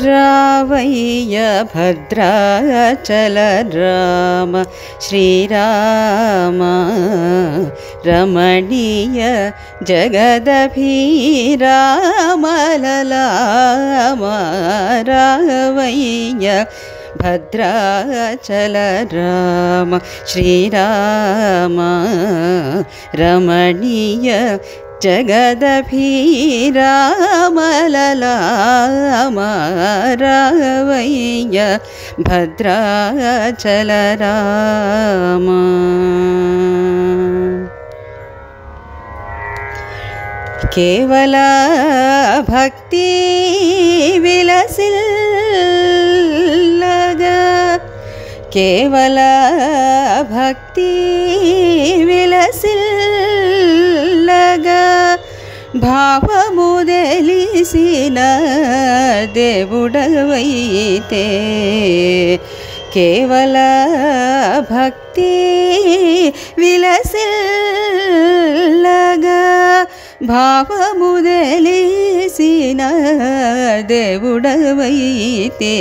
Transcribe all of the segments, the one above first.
రావయ్య భద్రాచల రామ శ్రీరామ రమణీయ జగదభిరామలలామ రావయ్య భద్రాచల రామ శ్రీరామ రమణీయ జగదభిరామలలామ రావయ్య భద్రాచల రామ. కేవల భక్తి విలసిల్లగా కేవల భక్తి విలసిల్లగా భావము తెలిసిన దేవుడవైతే కేవల భక్తి విలసిల్లగా భావము తెలిసిన దేవుడవైతే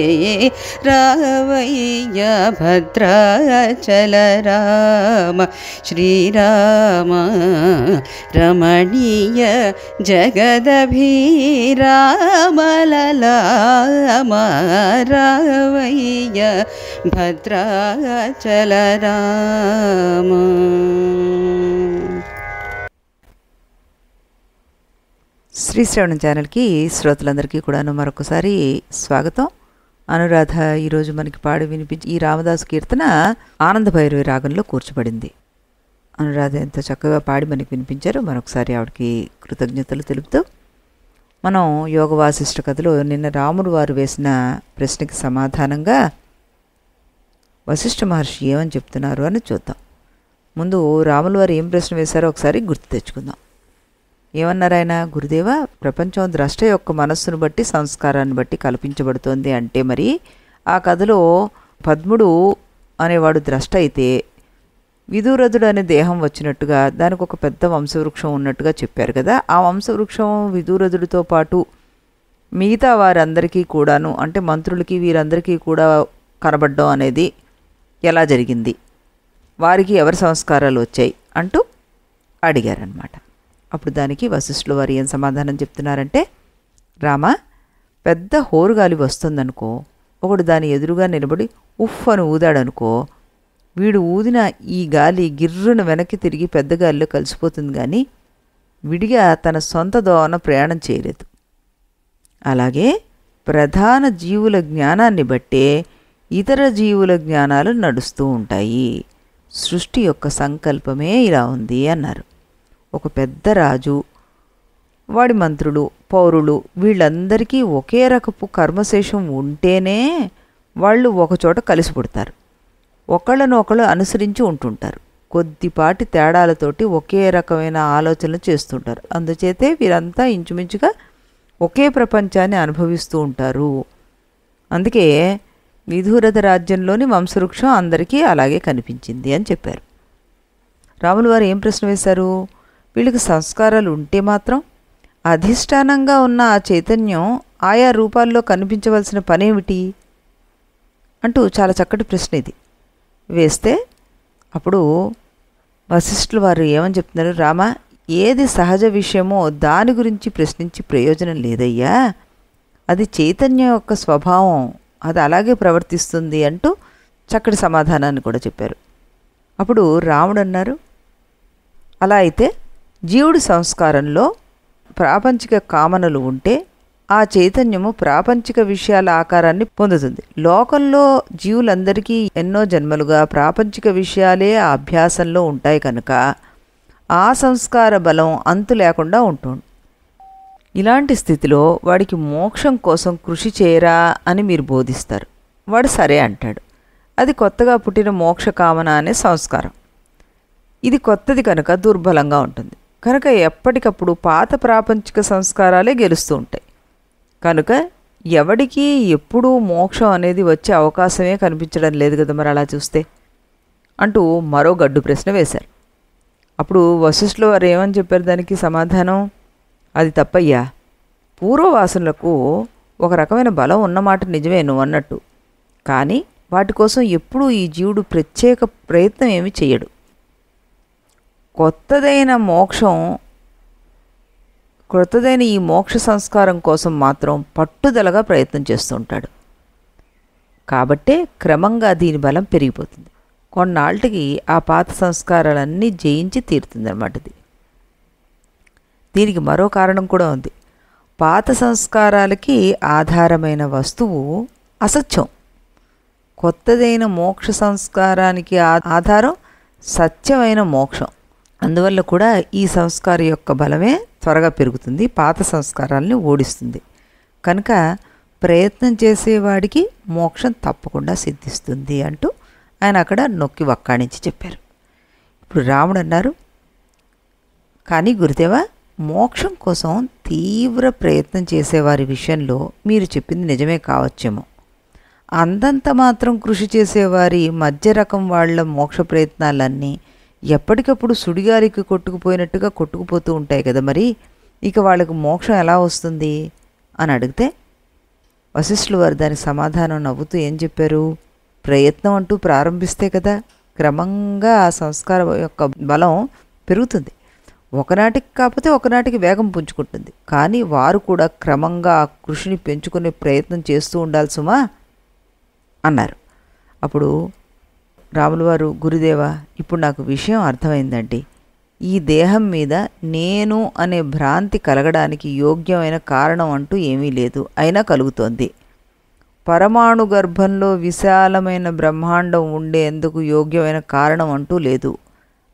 రావయ్య భద్రాచల రామ శ్రీరామ రమణీయ జగదభిరామలలామ రావయ్య భద్రాచల రామ. శ్రీశ్రవణం ఛానల్కి శ్రోతలందరికీ కూడాను మరొకసారి స్వాగతం. అనురాధ ఈరోజు మనకి పాడి వినిపించి ఈ రామదాసు కీర్తన ఆనంద భైరవి రాగంలో కూర్చబడింది. అనురాధ ఎంతో చక్కగా పాడి మనకి వినిపించారు. మరొకసారి ఆవిడకి కృతజ్ఞతలు తెలుపుతూ మనం యోగ వాసిష్ఠ కథలో నిన్న రాముడు వారు వేసిన ప్రశ్నకి సమాధానంగా వశిష్ఠ మహర్షి ఏమని చెప్తున్నారు అని చూద్దాం. ముందు రాములు వారు ఏం ప్రశ్న వేశారో ఒకసారి గుర్తు తెచ్చుకుందాం. ఏమన్నారు ఆయన? గురుదేవా, ప్రపంచం ద్రష్ట యొక్క మనస్సును బట్టి సంస్కారాన్ని బట్టి కల్పించబడుతోంది అంటే మరి ఆ కథలో పద్ముడు అనేవాడు ద్రష్ట అయితే విదూరథుడు అనే దేహం వచ్చినట్టుగా దానికి ఒక పెద్ద వంశవృక్షం ఉన్నట్టుగా చెప్పారు కదా. ఆ వంశవృక్షం విదూరథుడితో పాటు మిగతా వారందరికీ కూడాను అంటే మంత్రులకి వీరందరికీ కూడా కనబడడం అనేది ఎలా జరిగింది, వారికి ఎవరి సంస్కారాలు వచ్చాయి అంటూ అడిగారనమాట. అప్పుడు దానికి వశిష్ఠుల వారు ఏం సమాధానం చెప్తున్నారంటే, రామ, పెద్ద హోరుగాలి వస్తుందనుకో, ఒకడు దాని ఎదురుగా నిలబడి ఉఫ్ అని ఊదాడనుకో, వీడు ఊదిన ఈ గాలి గిర్రున వెనక్కి తిరిగి పెద్ద గాలిలో కలిసిపోతుంది కానీ విడిగా తన సొంత దోవన ప్రయాణం చేయలేదు. అలాగే ప్రధాన జీవుల జ్ఞానాన్ని బట్టే ఇతర జీవుల జ్ఞానాలు నడుస్తూ ఉంటాయి. సృష్టి యొక్క సంకల్పమే ఇలా ఉంది అన్నారు. ఒక పెద్ద రాజు, వాడి మంత్రులు, పౌరులు వీళ్ళందరికీ ఒకే రకపు కర్మశేషం ఉంటేనే వాళ్ళు ఒకచోట కలిసి పుడతారు. ఒకళ్ళను ఒకళ్ళు అనుసరించి ఉంటుంటారు. కొద్దిపాటి తేడాలతోటి ఒకే రకమైన ఆలోచనలు చేస్తుంటారు. అందుచేతే వీరంతా ఇంచుమించుగా ఒకే ప్రపంచాన్ని అనుభవిస్తూ ఉంటారు. అందుకే విదూరథ రాజ్యంలోని వంశవృక్షం అందరికీ అలాగే కనిపించింది అని చెప్పారు. రాములు వారు ఏం ప్రశ్న వేశారు? వీళ్ళకి సంస్కారాలు ఉంటే మాత్రం అధిష్టానంగా ఉన్న ఆ చైతన్యం ఆయా రూపాల్లో కనిపించవలసిన పనేమిటి అంటూ చాలా చక్కటి ప్రశ్న ఇది వేస్తే అప్పుడు వశిష్ఠుల వారు ఏమని చెప్తున్నారు? రామ, ఏది సహజ విషయమో దాని గురించి ప్రశ్నించి ప్రయోజనం లేదయ్యా, అది చైతన్యం యొక్క స్వభావం, అది అలాగే ప్రవర్తిస్తుంది అంటూ చక్కటి సమాధానాన్ని కూడా చెప్పారు. అప్పుడు రాముడు అన్నారు, అలా అయితే జీవుడి సంస్కారంలో ప్రాపంచిక కామనలు ఉంటే ఆ చైతన్యము ప్రాపంచిక విషయాల ఆకారాన్ని పొందుతుంది. లోకంలో జీవులందరికీ ఎన్నో జన్మలుగా ప్రాపంచిక విషయాలే ఆ అభ్యాసంలో ఉంటాయి కనుక ఆ సంస్కార బలం అంతు లేకుండా ఉంటుంది. ఇలాంటి స్థితిలో వాడికి మోక్షం కోసం కృషి చేయరా అని మీరు బోధిస్తారు. వాడు సరే అంటాడు. అది కొత్తగా పుట్టిన మోక్ష కామన అనే సంస్కారం. ఇది కొత్తది కనుక దుర్బలంగా ఉంటుంది. కనుక ఎప్పటికప్పుడు పాత ప్రాపంచిక సంస్కారాలే గెలుస్తూ ఉంటాయి. కనుక ఎవడికి ఎప్పుడూ మోక్షం అనేది వచ్చే అవకాశమే కనిపించడం లేదు కదా మరి అలా చూస్తే అంటూ మరో గడ్డు ప్రశ్న వేశారు. అప్పుడు వశిష్ఠుల వారు ఏమని చెప్పారు దానికి సమాధానం? అది తప్పయ్యా, పూర్వవాసులకు ఒక రకమైన బలం ఉన్నమాట నిజమే నువ్వు అన్నట్టు. కానీ వాటి కోసం ఎప్పుడూ ఈ జీవుడు ప్రత్యేక ప్రయత్నం ఏమీ చెయ్యడు. కొత్తదైన ఈ మోక్ష సంస్కారం కోసం మాత్రం పట్టుదలగా ప్రయత్నం చేస్తూ ఉంటాడు. కాబట్టే క్రమంగా దీని బలం పెరిగిపోతుంది. కొన్నాళ్ళకి ఆ పాత సంస్కారాలన్నీ జయించి తీరుతుందన్నమాట. దీనికి మరో కారణం కూడా ఉంది. పాత సంస్కారాలకి ఆధారమైన వస్తువు అసత్యం. కొత్తదైన మోక్ష సంస్కారానికి ఆధారం సత్యమైన మోక్షం. అందువల్ల కూడా ఈ సంస్కారం యొక్క బలమే త్వరగా పెరుగుతుంది, పాత సంస్కారాలని ఓడిస్తుంది. కనుక ప్రయత్నం చేసేవాడికి మోక్షం తప్పకుండా సిద్ధిస్తుంది అంటూ ఆయన అక్కడ నొక్కి వక్కాణించి చెప్పారు. ఇప్పుడు రాముడు అన్నారు, కానీ గురుదేవా, మోక్షం కోసం తీవ్ర ప్రయత్నం చేసేవారి విషయంలో మీరు చెప్పింది నిజమే కావచ్చేమో. అందంత మాత్రం కృషి చేసేవారి మధ్య రకం వాళ్ళ మోక్ష ప్రయత్నాలన్నీ ఎప్పటికప్పుడు సుడిగాలికి కొట్టుకుపోయినట్టుగా కొట్టుకుపోతూ ఉంటాయి కదా, మరి ఇక వాళ్ళకు మోక్షం ఎలా వస్తుంది అని అడిగితే వశిష్ఠులు వారు దానికి సమాధానం నవ్వుతూ ఏం చెప్పారు? ప్రయత్నం అంటూ ప్రారంభిస్తే కదా క్రమంగా ఆ సంస్కారం యొక్క బలం పెరుగుతుంది. ఒకనాటికి కాకపోతే ఒకనాటికి వేగం పుంజుకుంటుంది. కానీ వారు కూడా క్రమంగా ఆ కృషిని పెంచుకునే ప్రయత్నం చేస్తూ ఉండాలి సుమా అన్నారు. అప్పుడు రాములు వారు, గురుదేవా, ఇప్పుడు నాకు విషయం అర్థమైందండి. ఈ దేహం మీద నేను అనే భ్రాంతి కలగడానికి యోగ్యమైన కారణం అంటూ ఏమీ లేదు, అయినా కలుగుతోంది. పరమాణు గర్భంలో విశాలమైన బ్రహ్మాండం ఉండేందుకు యోగ్యమైన కారణం అంటూ లేదు,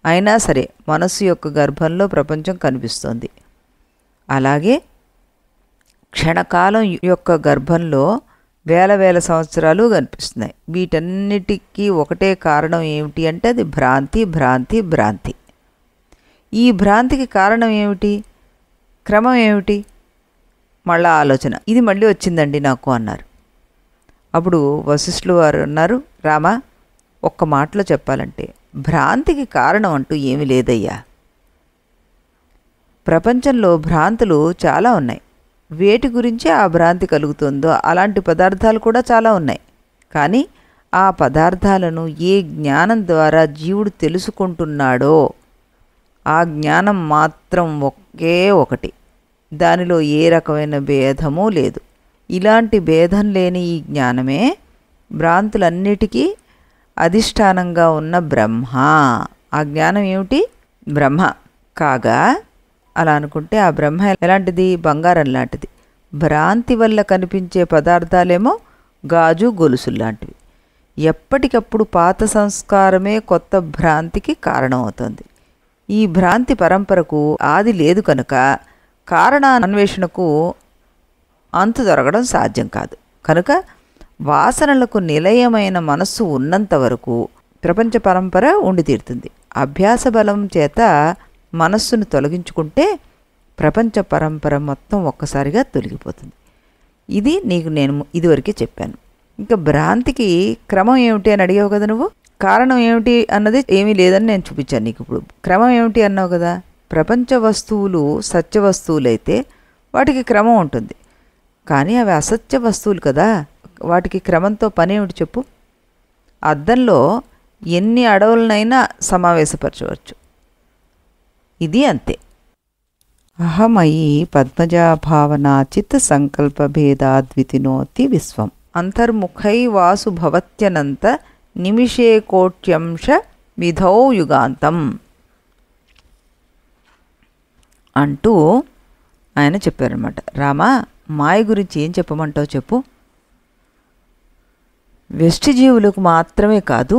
అయినా సరే మనస్సు యొక్క గర్భంలో ప్రపంచం కనిపిస్తోంది. అలాగే క్షణకాలం యొక్క గర్భంలో వేల వేల సంవత్సరాలు కనిపిస్తున్నాయి. వీటన్నిటికీ ఒకటే కారణం ఏమిటి అంటే అది భ్రాంతి, భ్రాంతి, భ్రాంతి. ఈ భ్రాంతికి కారణం ఏమిటి? క్రమం ఏమిటి? మళ్ళా ఆలోచన. ఇది మళ్ళీ వచ్చిందండి నాకు అన్నారు. అప్పుడు వశిష్ఠులు వారు అన్నారు, రామా, ఒక్క మాటలో చెప్పాలంటే భ్రాంతికి కారణం అంటూ ఏమీ లేదయ్యా. ప్రపంచంలో భ్రాంతులు చాలా ఉన్నాయి. వేటి గురించి ఆ భ్రాంతి కలుగుతుందో అలాంటి పదార్థాలు కూడా చాలా ఉన్నాయి. కానీ ఆ పదార్థాలను ఏ జ్ఞానం ద్వారా జీవుడు తెలుసుకుంటున్నాడో ఆ జ్ఞానం మాత్రం ఒకే ఒకటి. దానిలో ఏ రకమైన భేదమూ లేదు. ఇలాంటి భేదం లేని ఈ జ్ఞానమే భ్రాంతులన్నిటికీ అధిష్టానంగా ఉన్న బ్రహ్మ. ఆ జ్ఞానం ఏమిటి? బ్రహ్మ. కాగా అలా అనుకుంటే ఆ బ్రహ్మ ఎలాంటిది? బంగారం లాంటిది. భ్రాంతి వల్ల కనిపించే పదార్థాలేమో గాజు, గొలుసులు లాంటివి. ఎప్పటికప్పుడు పాత సంస్కారమే కొత్త భ్రాంతికి కారణమవుతుంది. ఈ భ్రాంతి పరంపరకు ఆది లేదు కనుక కారణాన్వేషణకు అంతు దొరకడం సాధ్యం కాదు. కనుక వాసనలకు నిలయమైన మనస్సు ఉన్నంత వరకు ప్రపంచ పరంపర ఉండి తీరుతుంది. అభ్యాస బలం చేత మనస్సును తొలగించుకుంటే ప్రపంచ పరంపర మొత్తం ఒక్కసారిగా తొలగిపోతుంది. ఇది నీకు నేను ఇదివరకే చెప్పాను. ఇంకా భ్రాంతికి క్రమం ఏమిటి అని అడిగావు కదా నువ్వు. కారణం ఏమిటి అన్నది ఏమీ లేదని నేను చూపించాను నీకు. ఇప్పుడు క్రమం ఏమిటి అన్నావు కదా. ప్రపంచ వస్తువులు సత్య వస్తువులైతే వాటికి క్రమం ఉంటుంది. కానీ అవి అసత్య వస్తువులు కదా, వాటికి క్రమంతో పని ఏమిటి చెప్పు? అద్దంలో ఎన్ని అడవులనైనా సమావేశపరచవచ్చు. ఇది అంతే. అహమయి పద్మజాభావనా చిత్త సంకల్ప భేదాద్వితినోతి విశ్వం అంతర్ముఖై వాసు భవత్యనంత నిమిషే కోట్యంశ విధౌ యుగాంతం అంటూ ఆయన చెప్పారనమాట. రామా, మాయ గురించి ఏం చెప్పమంటావు చెప్పు. వ్యష్టి జీవులకు మాత్రమే కాదు,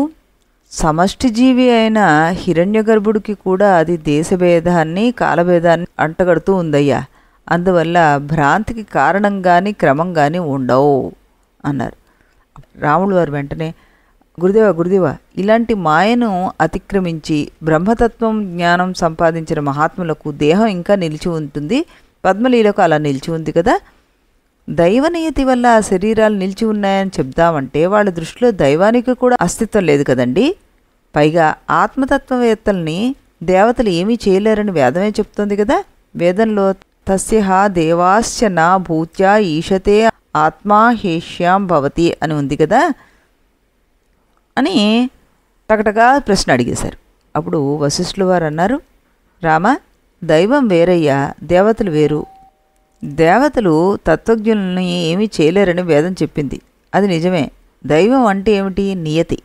సమష్టి జీవి అయిన హిరణ్యగర్భుడికి కూడా అది దేశభేదాన్ని కాలభేదాన్ని అంటగడుతూ ఉందయ్యా. అందువల్ల భ్రాంతికి కారణం కానీ క్రమం కానీ ఉండవు అన్నారు. రాములు వారు వెంటనే, గురుదేవా, ఇలాంటి మాయను అతిక్రమించి బ్రహ్మతత్వం జ్ఞానం సంపాదించిన మహాత్ములకు దేహం ఇంకా నిలిచి ఉంటుంది. పద్మలీలకు అలా నిలిచి ఉంది కదా. దైవనియతి వల్ల ఆ శరీరాలు నిలిచి ఉన్నాయని చెప్దామంటే వాళ్ళ దృష్టిలో దైవానికి కూడా అస్తిత్వం లేదు కదండి. పైగా ఆత్మతత్వవేత్తల్ని దేవతలు ఏమీ చేయలేరని వేదమే చెప్తోంది కదా. వేదంలో తస్య దేవాశ్చ నా భూత్యా ఈశతే ఆత్మా హేష్యాం భవతి అని ఉంది కదా అని టకటగా ప్రశ్న అడిగేశారు. అప్పుడు వశిష్ఠుల వారు అన్నారు, రామ, దైవం వేరయ్యా, దేవతలు వేరు. దేవతలు తత్వజ్ఞుల్ని ఏమీ చేయలేరని వేదం చెప్పింది. అది నిజమే. దైవం అంటే ఏమిటి? నియతి.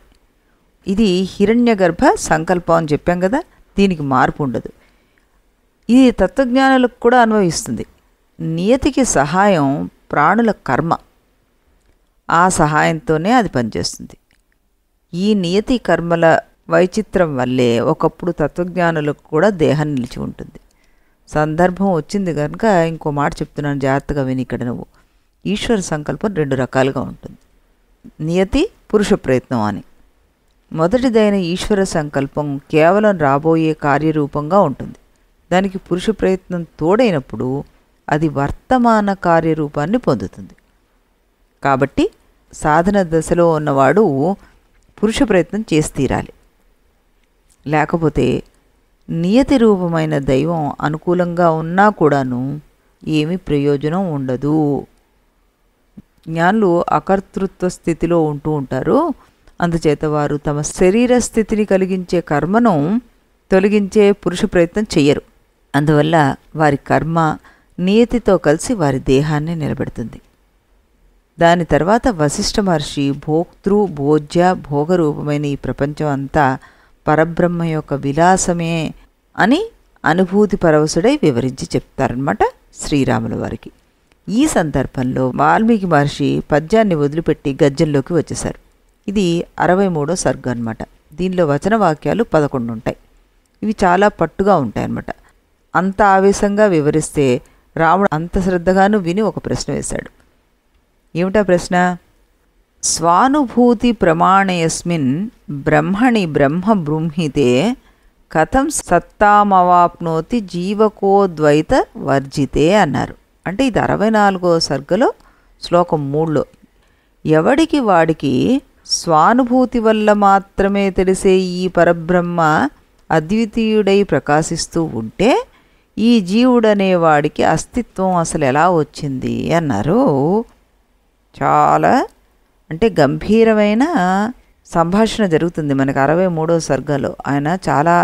ఇది హిరణ్యగర్భ సంకల్పం అని చెప్పాం కదా, దీనికి మార్పు ఉండదు. ఇది తత్వజ్ఞానులకు కూడా అన్వయిస్తుంది. నియతికి సహాయం ప్రాణుల కర్మ. ఆ సహాయంతోనే అది పనిచేస్తుంది. ఈ నియతి కర్మల వైచిత్రం వల్లే ఒకప్పుడు తత్వజ్ఞానులకు కూడా దేహం నిలిచి ఉంటుంది. సందర్భం వచ్చింది కనుక ఇంకో మాట చెప్తున్నాను, జాగ్రత్తగా విని. ఇక్కడ నువ్వు ఈశ్వర సంకల్పం 2 రకాలుగా ఉంటుంది. నియతి, పురుష ప్రయత్నం అని. మొదటిదైన ఈశ్వర సంకల్పం కేవలం రాబోయే కార్యరూపంగా ఉంటుంది. దానికి పురుష ప్రయత్నం తోడైనప్పుడు అది వర్తమాన కార్యరూపాన్ని పొందుతుంది. కాబట్టి సాధన దశలో ఉన్నవాడు పురుష ప్రయత్నం చేసి తీరాలి. లేకపోతే నియతి రూపమైన దైవం అనుకూలంగా ఉన్నా కూడాను ఏమీ ప్రయోజనం ఉండదు. జ్ఞానులు అకర్తృత్వ స్థితిలో ఉంటూ ఉంటారు. అందుచేత వారు తమ శరీర స్థితిని కలిగించే కర్మను తొలగించే పురుష ప్రయత్నం చెయ్యరు. అందువల్ల వారి కర్మ నియతితో కలిసి వారి దేహాన్ని నిలబెడుతుంది. దాని తర్వాత వశిష్ఠ మహర్షి భోక్తృ భోజ్య భోగరూపమైన ఈ ప్రపంచం అంతా పరబ్రహ్మ యొక్క విలాసమే అని అనుభూతి పరవశుడై వివరించి చెప్తారనమాట శ్రీరాముల వారికి. ఈ సందర్భంలో వాల్మీకి మహర్షి పద్యాన్ని వదిలిపెట్టి గద్యంలోకి వచ్చేశారు. ఇది 63వ సర్గ అనమాట. దీనిలో వచన వాక్యాలు 11 ఉంటాయి. ఇవి చాలా పట్టుగా ఉంటాయన్నమాట. అంత ఆవేశంగా వివరిస్తే రాముడు అంత శ్రద్ధగాను విని ఒక ప్రశ్న వేశాడు. ఏమిటా ప్రశ్న? స్వానుభూతి ప్రమాణయస్మిన్ బ్రహ్మణి బ్రహ్మ బృంహితే కథం సత్తామవాప్నోతి జీవకోద్వైత వర్జితే అన్నారు. అంటే ఇది 64వ సర్గలో శ్లోకం 3లో ఎవడికి వాడికి స్వానుభూతి వల్ల మాత్రమే తెలిసే ఈ పరబ్రహ్మ అద్వితీయుడై ప్రకాశిస్తూ ఉంటే ఈ జీవుడనేవాడికి అస్తిత్వం అసలు ఎలా వచ్చింది అన్నారు. చాలా అంటే గంభీరమైన సంభాషణ జరుగుతుంది మనకి 63వ సర్గలో. ఆయన చాలా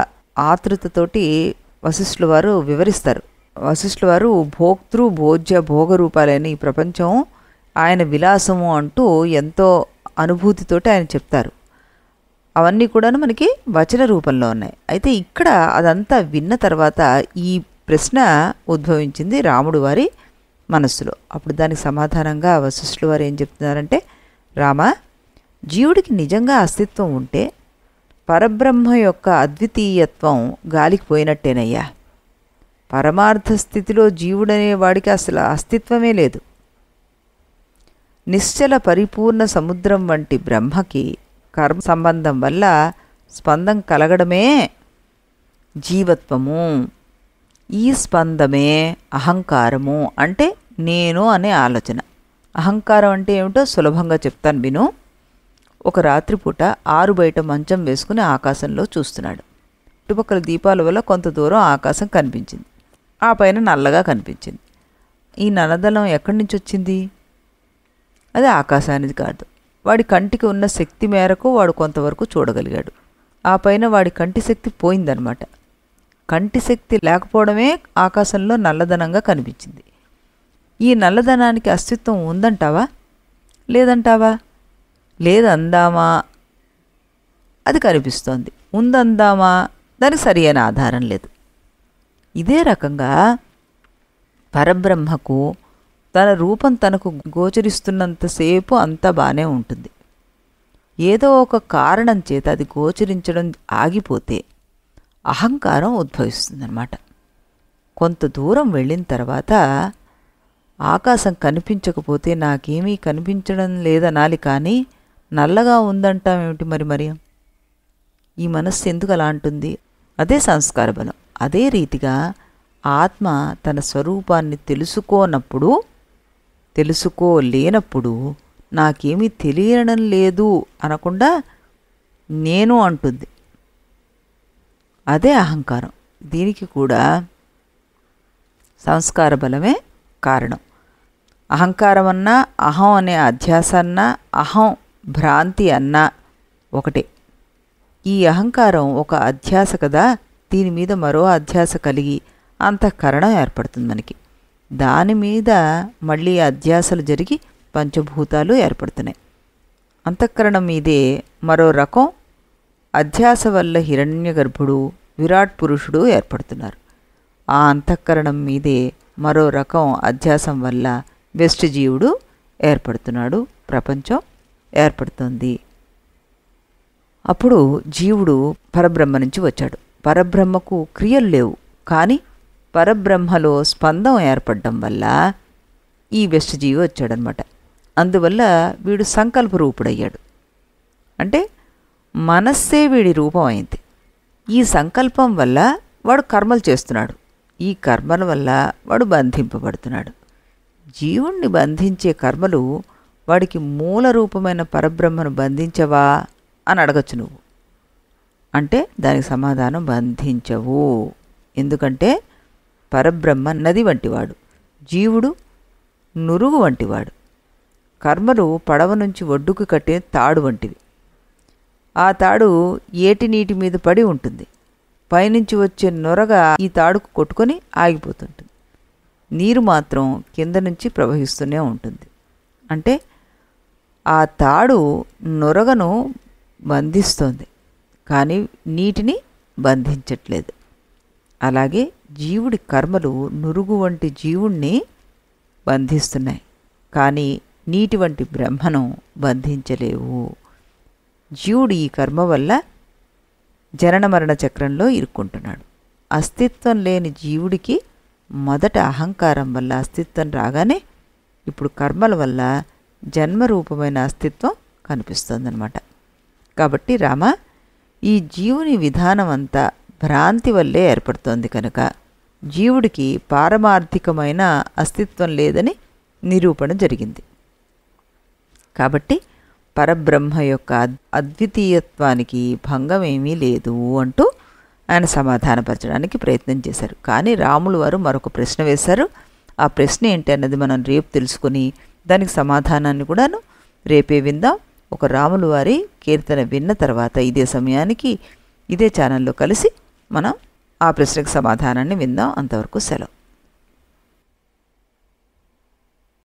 ఆతృతతోటి వశిష్ఠుల వారు వివరిస్తారు. వశిష్ఠుల వారు భోక్తృ భోజ్య భోగరూపాలైన ఈ ప్రపంచం ఆయన విలాసము అంటూ ఎంతో అనుభూతితోటి ఆయన చెప్తారు. అవన్నీ కూడా మనకి వచన రూపంలో ఉన్నాయి. అయితే ఇక్కడ అదంతా విన్న తర్వాత ఈ ప్రశ్న ఉద్భవించింది రాముడు వారి మనస్సులో. అప్పుడు దానికి సమాధానంగా వశిష్ఠుల వారు ఏం చెప్తున్నారంటే, రామ, జీవుడికి నిజంగా అస్తిత్వం ఉంటే పరబ్రహ్మ యొక్క అద్వితీయత్వం గాలికి పోయినట్టేనయ్యా. పరమార్థ స్థితిలో జీవుడనే వాడికి అసలు అస్తిత్వమే లేదు. నిశ్చల పరిపూర్ణ సముద్రం వంటి బ్రహ్మకి కర్మ సంబంధం వల్ల స్పందం కలగడమే జీవత్వము. ఈ స్పందమే అహంకారము, అంటే నేను అనే ఆలోచన. అహంకారం అంటే ఏమిటో సులభంగా చెప్తాను విను. ఒక రాత్రిపూట ఆరు బయట మంచం వేసుకుని ఆకాశంలో చూస్తున్నాడు. చుట్టుపక్కల దీపాల వల్ల కొంత దూరం ఆకాశం కనిపించింది. ఆ పైన నల్లగా కనిపించింది. ఈ నల్లదనం ఎక్కడి నుంచి వచ్చింది? అది ఆకాశానికి కాదు. వాడి కంటికి ఉన్న శక్తి మేరకు వాడు కొంతవరకు చూడగలిగాడు. ఆ పైన వాడి కంటి శక్తి పోయిందనమాట. కంటి శక్తి లేకపోవడమే ఆకాశంలో నల్లదనంగా కనిపించింది. ఈ నల్లదనానికి అస్తిత్వం ఉందంటావా లేదంటావా? లేదందామా, అది కనిపిస్తోంది. ఉందందామా, దానికి సరి అయిన ఆధారం లేదు. ఇదే రకంగా పరబ్రహ్మకు తన రూపం తనకు గోచరిస్తున్నంతసేపు అంతా బాగానే ఉంటుంది. ఏదో ఒక కారణం చేత అది గోచరించడం ఆగిపోతే అహంకారం ఉద్భవిస్తుందన్నమాట. కొంత దూరం వెళ్ళిన తర్వాత ఆకాశం కనిపించకపోతే నాకేమీ కనిపించడం లేదనాలి, కానీ నల్లగా ఉందంటామేమిటి మరి? ఈ మనస్సు ఎందుకు అలా అంటుంది? అదే సంస్కార బలం. అదే రీతిగా ఆత్మ తన స్వరూపాన్ని తెలుసుకోలేనప్పుడు నాకేమీ తెలియడం లేదు అనకుండా నేను అంటుంది. అదే అహంకారం. దీనికి కూడా సంస్కార బలమే కారణం. అహంకారం అన్నా, అహం అనే అధ్యాస అన్నా, అహం భ్రాంతి అన్నా ఒకటే. ఈ అహంకారం ఒక అధ్యాస కదా, దీని మీద మరో అధ్యాస కలిగి అంతఃకరణం ఏర్పడుతుంది మనకి. దాని మీద మళ్ళీ అధ్యాసలు జరిగి పంచభూతాలు ఏర్పడుతున్నాయి. అంతఃకరణం మీదే మరో రకం అధ్యాస వల్ల హిరణ్యగర్భుడు, విరాట్ పురుషుడు ఏర్పడుతున్నారు. ఆ అంతఃకరణం మీదే మరో రకం అధ్యాసం వల్ల వ్యష్టిజీవుడు ఏర్పడుతున్నాడు, ప్రపంచం ఏర్పడుతుంది. అప్పుడు జీవుడు పరబ్రహ్మ నుంచి వచ్చాడు. పరబ్రహ్మకు క్రియలు లేవు, కానీ పరబ్రహ్మలో స్పందం ఏర్పడడం వల్ల ఈ వ్యష్టిజీవి వచ్చాడనమాట. అందువల్ల వీడు సంకల్ప రూపుడయ్యాడు. అంటే మనస్సే వీడి రూపం అయింది. ఈ సంకల్పం వల్ల వాడు కర్మలు చేస్తున్నాడు. ఈ కర్మల వల్ల వాడు బంధింపబడుతున్నాడు. జీవుణ్ణి బంధించే కర్మలు వాడికి మూల రూపమైన పరబ్రహ్మను బంధించవా అని అడగచ్చు నువ్వు. అంటే దానికి సమాధానం బంధించవు. ఎందుకంటే పరబ్రహ్మ నది వంటివాడు, జీవుడు నురుగు వంటివాడు. కర్మలు పడవ నుంచి ఒడ్డుకు కట్టే తాడు వంటివి. ఆ తాడు ఏటి నీటి మీద పడి ఉంటుంది. పైనుంచి వచ్చే నొరగ ఈ తాడుకు కొట్టుకొని ఆగిపోతుంటుంది. నీరు మాత్రం కింద నుంచి ప్రవహిస్తూనే ఉంటుంది. అంటే ఆ తాడు నొరగను బంధిస్తోంది, కానీ నీటిని బంధించట్లేదు. అలాగే జీవుడి కర్మలు నురుగు వంటి జీవుణ్ణి బంధిస్తున్నాయి, కానీ నీటి వంటి బ్రహ్మను బంధించలేవు. జీవుడు ఈ కర్మ వల్ల జనన మరణ చక్రంలో ఇరుక్కుంటున్నాడు. అస్తిత్వం లేని జీవుడికి మొదట అహంకారం వల్ల అస్తిత్వం రాగానే ఇప్పుడు కర్మల వల్ల జన్మరూపమైన అస్తిత్వం కనిపిస్తుందన్నమాట. కాబట్టి రామ, ఈ జీవుని విధానం అంతా భ్రాంతి వల్లే ఏర్పడుతోంది కనుక జీవుడికి పారమార్థికమైన అస్తిత్వం లేదని నిరూపణ జరిగింది. కాబట్టి పరబ్రహ్మ యొక్క అద్వితీయత్వానికి భంగం ఏమీ లేదు అంటూ ఆయన సమాధానపరచడానికి ప్రయత్నం చేశారు. కానీ రాములు వారు మరొక ప్రశ్న వేశారు. ఆ ప్రశ్న ఏంటి అన్నది మనం రేపు తెలుసుకుని దానికి సమాధానాన్ని కూడాను రేపే విందాం. ఒక రాములు వారి కీర్తన విన్న తర్వాత ఇదే సమయానికి ఇదే ఛానల్లో కలిసి మనం ఆ ప్రశ్నకు సమాధానాన్ని విందాం. అంతవరకు సెలవు.